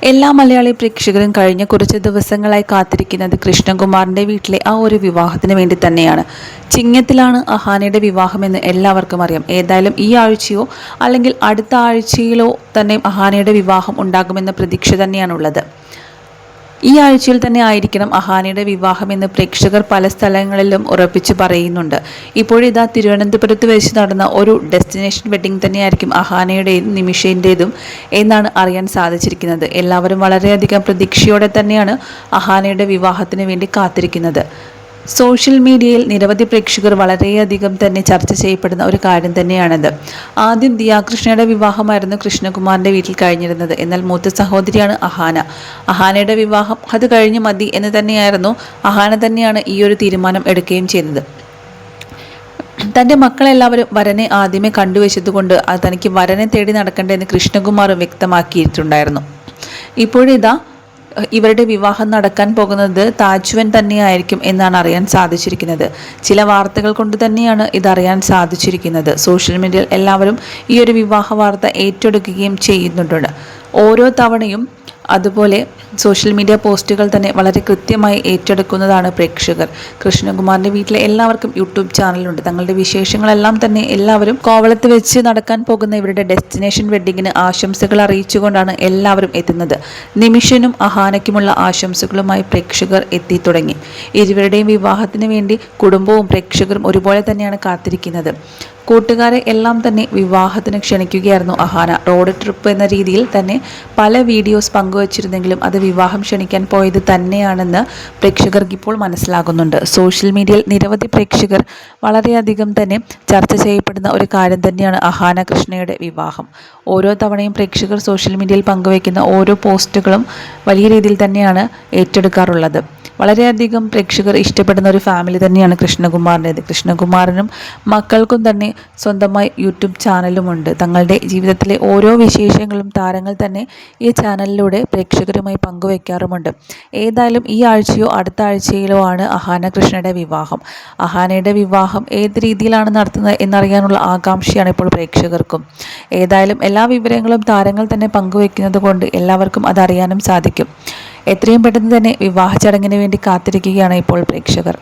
എല്ലാ മലയാളി പ്രേക്ഷകരും കഴിഞ്ഞ കുറച്ച് ദിവസങ്ങളായി കാത്തിരിക്കുന്നത് കൃഷ്ണകുമാറിൻ്റെ വീട്ടിലെ ആ ഒരു വിവാഹത്തിന് വേണ്ടി തന്നെയാണ്. ചിങ്ങത്തിലാണ് അഹാനയുടെ വിവാഹമെന്ന് എല്ലാവർക്കും അറിയാം. ഏതായാലും ഈ ആഴ്ചയോ അല്ലെങ്കിൽ അടുത്ത ആഴ്ചയിലോ തന്നെ അഹാനയുടെ വിവാഹം ഉണ്ടാകുമെന്ന പ്രതീക്ഷ തന്നെയാണുള്ളത്. ഈ ആഴ്ചയിൽ തന്നെ ആയിരിക്കണം അഹാനയുടെ വിവാഹമെന്ന് പ്രേക്ഷകർ പല സ്ഥലങ്ങളിലും ഉറപ്പിച്ച് പറയുന്നുണ്ട്. ഇപ്പോഴിതാ തിരുവനന്തപുരത്ത് വെച്ച് നടന്ന ഒരു ഡെസ്റ്റിനേഷൻ വെഡ്ഡിംഗ് തന്നെയായിരിക്കും അഹാനയുടേതും നിമിഷേൻ്റേതും എന്നാണ് അറിയാൻ സാധിച്ചിരിക്കുന്നത്. എല്ലാവരും വളരെയധികം പ്രതീക്ഷയോടെ തന്നെയാണ് അഹാനയുടെ വിവാഹത്തിന് വേണ്ടി കാത്തിരിക്കുന്നത്. സോഷ്യൽ മീഡിയയിൽ നിരവധി പ്രേക്ഷകർ വളരെയധികം തന്നെ ചർച്ച ചെയ്യപ്പെടുന്ന ഒരു കാര്യം തന്നെയാണത്. ആദ്യം ദിയാകൃഷ്ണയുടെ വിവാഹമായിരുന്നു കൃഷ്ണകുമാറിൻ്റെ വീട്ടിൽ കഴിഞ്ഞിരുന്നത്. എന്നാൽ മൂത്ത സഹോദരിയാണ് അഹാന. അഹാനയുടെ വിവാഹം അത് കഴിഞ്ഞ് മതി എന്ന് തന്നെയായിരുന്നു. അഹാന തന്നെയാണ് ഈ ഒരു തീരുമാനം എടുക്കുകയും ചെയ്തത്. തൻ്റെ മക്കളെല്ലാവരും വരനെ ആദ്യമേ കണ്ടുവച്ചതുകൊണ്ട് തനിക്ക് വരനെ തേടി നടക്കേണ്ടതെന്ന് കൃഷ്ണകുമാറും വ്യക്തമാക്കിയിട്ടുണ്ടായിരുന്നു. ഇപ്പോഴിതാ ഇവരുടെ വിവാഹം നടക്കാൻ പോകുന്നത് താജ്വൻ തന്നെയായിരിക്കും എന്നാണ് അറിയാൻ സാധിച്ചിരിക്കുന്നത്. ചില വാർത്തകൾ കൊണ്ട് തന്നെയാണ് ഇതറിയാൻ സാധിച്ചിരിക്കുന്നത്. സോഷ്യൽ മീഡിയയിൽ എല്ലാവരും ഈ ഒരു വിവാഹ വാർത്ത ഏറ്റെടുക്കുകയും ചെയ്യുന്നുണ്ട്. ഓരോ തവണയും അതുപോലെ സോഷ്യൽ മീഡിയ പോസ്റ്റുകൾ തന്നെ വളരെ കൃത്യമായി ഏറ്റെടുക്കുന്നതാണ് പ്രേക്ഷകർ. കൃഷ്ണകുമാറിൻ്റെ വീട്ടിലെ എല്ലാവർക്കും യൂട്യൂബ് ചാനലുണ്ട്. തങ്ങളുടെ വിശേഷങ്ങളെല്ലാം തന്നെ എല്ലാവരും കോവളത്ത് വെച്ച് നടക്കാൻ പോകുന്ന ഇവരുടെ ഡെസ്റ്റിനേഷൻ വെഡ്ഡിങ്ങിന് ആശംസകൾ അറിയിച്ചുകൊണ്ടാണ് എല്ലാവരും എത്തുന്നത്. നിമിഷനും അഹാനയ്ക്കുമുള്ള ആശംസകളുമായി പ്രേക്ഷകർ എത്തി തുടങ്ങി. ഇരുവരുടെയും വിവാഹത്തിന് വേണ്ടി കുടുംബവും പ്രേക്ഷകരും ഒരുപോലെ തന്നെയാണ് കാത്തിരിക്കുന്നത്. കൂട്ടുകാരെ എല്ലാം തന്നെ വിവാഹത്തിന് ക്ഷണിക്കുകയായിരുന്നു അഹാന. റോഡ് ട്രിപ്പ് എന്ന രീതിയിൽ തന്നെ പല വീഡിയോസ് പങ്കുവച്ചിരുന്നെങ്കിലും അത് വിവാഹം ക്ഷണിക്കാൻ പോയത് തന്നെയാണെന്ന് പ്രേക്ഷകർക്ക് ഇപ്പോൾ മനസ്സിലാകുന്നുണ്ട്. സോഷ്യൽ മീഡിയയിൽ നിരവധി പ്രേക്ഷകർ വളരെയധികം തന്നെ ചർച്ച ചെയ്യപ്പെടുന്ന ഒരു കാര്യം തന്നെയാണ് അഹാന കൃഷ്ണയുടെ വിവാഹം. ഓരോ തവണയും പ്രേക്ഷകർ സോഷ്യൽ മീഡിയയിൽ പങ്കുവയ്ക്കുന്ന ഓരോ പോസ്റ്റുകളും വലിയ രീതിയിൽ തന്നെയാണ് ഏറ്റെടുക്കാറുള്ളത്. വളരെയധികം പ്രേക്ഷകർ ഇഷ്ടപ്പെടുന്ന ഒരു ഫാമിലി തന്നെയാണ് കൃഷ്ണകുമാറിൻ്റേത്. കൃഷ്ണകുമാറിനും മക്കൾക്കും തന്നെ സ്വന്തമായി യൂട്യൂബ് ചാനലുമുണ്ട്. തങ്ങളുടെ ജീവിതത്തിലെ ഓരോ വിശേഷങ്ങളും താരങ്ങൾ തന്നെ ഈ ചാനലിലൂടെ പ്രേക്ഷകരുമായി പങ്കുവയ്ക്കാറുമുണ്ട്. ഏതായാലും ഈ ആഴ്ചയോ അടുത്ത ആഴ്ചയിലോ ആണ് അഹാന കൃഷ്ണയുടെ വിവാഹം. അഹാനയുടെ വിവാഹം ഏത് രീതിയിലാണ് നടത്തുന്നത് എന്നറിയാനുള്ള ആകാംക്ഷയാണ് ഇപ്പോൾ പ്രേക്ഷകർക്കും. ഏതായാലും എല്ലാ വിവരങ്ങളും താരങ്ങൾ തന്നെ പങ്കുവയ്ക്കുന്നത് കൊണ്ട് എല്ലാവർക്കും അതറിയാനും സാധിക്കും. എത്രയും പെട്ടെന്ന് തന്നെ വിവാഹ ചടങ്ങിന് വേണ്ടി കാത്തിരിക്കുകയാണ് ഇപ്പോൾ പ്രേക്ഷകർ.